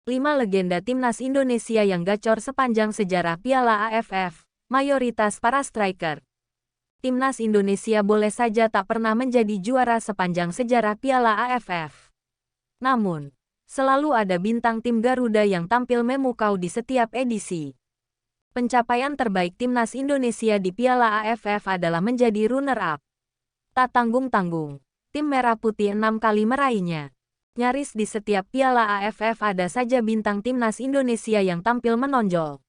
5 legenda timnas Indonesia yang gacor sepanjang sejarah Piala AFF, mayoritas para striker. Timnas Indonesia boleh saja tak pernah menjadi juara sepanjang sejarah Piala AFF. Namun, selalu ada bintang tim Garuda yang tampil memukau di setiap edisi. Pencapaian terbaik timnas Indonesia di Piala AFF adalah menjadi runner-up. Tak tanggung-tanggung, tim Merah Putih 6 kali meraihnya. Nyaris di setiap Piala AFF ada saja bintang timnas Indonesia yang tampil menonjol.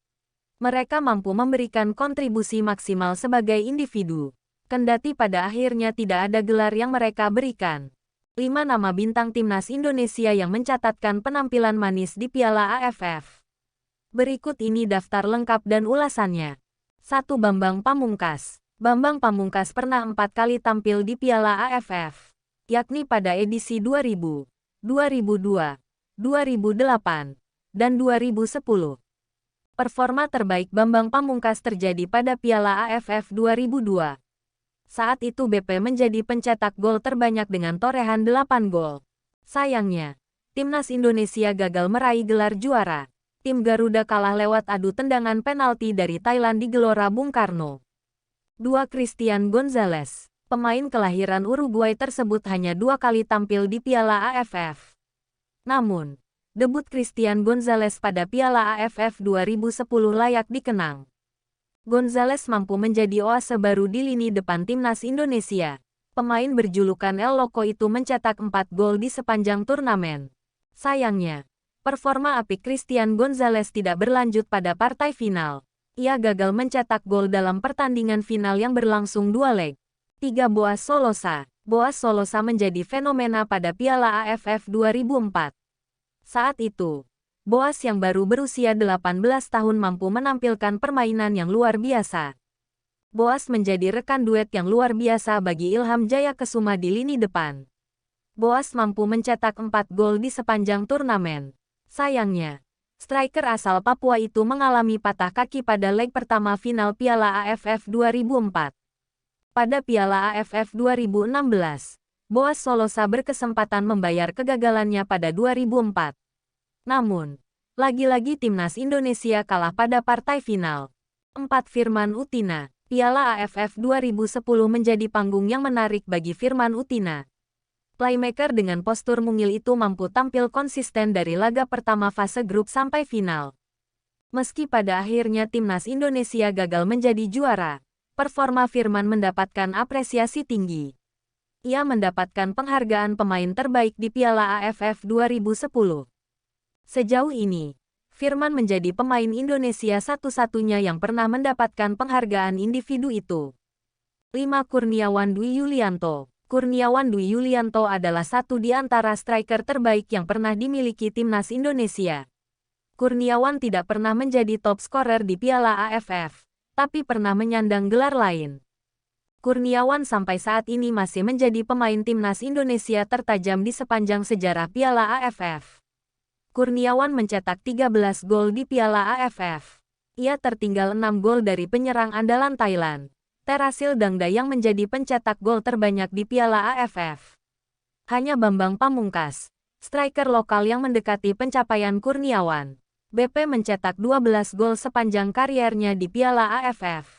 Mereka mampu memberikan kontribusi maksimal sebagai individu. Kendati pada akhirnya tidak ada gelar yang mereka berikan. 5 nama bintang timnas Indonesia yang mencatatkan penampilan manis di Piala AFF. Berikut ini daftar lengkap dan ulasannya. 1. Bambang Pamungkas. Bambang Pamungkas pernah 4 kali tampil di Piala AFF, yakni pada edisi 2000, 2002, 2008, dan 2010. Performa terbaik Bambang Pamungkas terjadi pada Piala AFF 2002. Saat itu BP menjadi pencetak gol terbanyak dengan torehan 8 gol. Sayangnya, timnas Indonesia gagal meraih gelar juara. Tim Garuda kalah lewat adu tendangan penalti dari Thailand di Gelora Bung Karno. 2. Christian Gonzalez. Pemain kelahiran Uruguay tersebut hanya 2 kali tampil di Piala AFF. Namun, debut Christian Gonzalez pada Piala AFF 2010 layak dikenang. Gonzalez mampu menjadi oase baru di lini depan timnas Indonesia. Pemain berjulukan El Loco itu mencetak 4 gol di sepanjang turnamen. Sayangnya, performa apik Christian Gonzalez tidak berlanjut pada partai final. Ia gagal mencetak gol dalam pertandingan final yang berlangsung 2 leg. 3. Boaz Solosa. Boaz Solosa menjadi fenomena pada Piala AFF 2004. Saat itu, Boaz yang baru berusia 18 tahun mampu menampilkan permainan yang luar biasa. Boaz menjadi rekan duet yang luar biasa bagi Ilham Jayakesuma di lini depan. Boaz mampu mencetak 4 gol di sepanjang turnamen. Sayangnya, striker asal Papua itu mengalami patah kaki pada leg pertama final Piala AFF 2004. Pada Piala AFF 2016, Boaz Solosa berkesempatan membayar kegagalannya pada 2004. Namun, lagi-lagi timnas Indonesia kalah pada partai final. 4. Firman Utina. Piala AFF 2010 menjadi panggung yang menarik bagi Firman Utina. Playmaker dengan postur mungil itu mampu tampil konsisten dari laga pertama fase grup sampai final. Meski pada akhirnya timnas Indonesia gagal menjadi juara, performa Firman mendapatkan apresiasi tinggi. Ia mendapatkan penghargaan pemain terbaik di Piala AFF 2010. Sejauh ini, Firman menjadi pemain Indonesia satu-satunya yang pernah mendapatkan penghargaan individu itu. 5. Kurniawan Dwi Yulianto. Kurniawan Dwi Yulianto adalah satu di antara striker terbaik yang pernah dimiliki timnas Indonesia. Kurniawan tidak pernah menjadi top scorer di Piala AFF, tapi pernah menyandang gelar lain. Kurniawan sampai saat ini masih menjadi pemain timnas Indonesia tertajam di sepanjang sejarah Piala AFF. Kurniawan mencetak 13 gol di Piala AFF. Ia tertinggal 6 gol dari penyerang andalan Thailand, Terasil Dangda yang menjadi pencetak gol terbanyak di Piala AFF. Hanya Bambang Pamungkas, striker lokal yang mendekati pencapaian Kurniawan. BP mencetak 12 gol sepanjang kariernya di Piala AFF.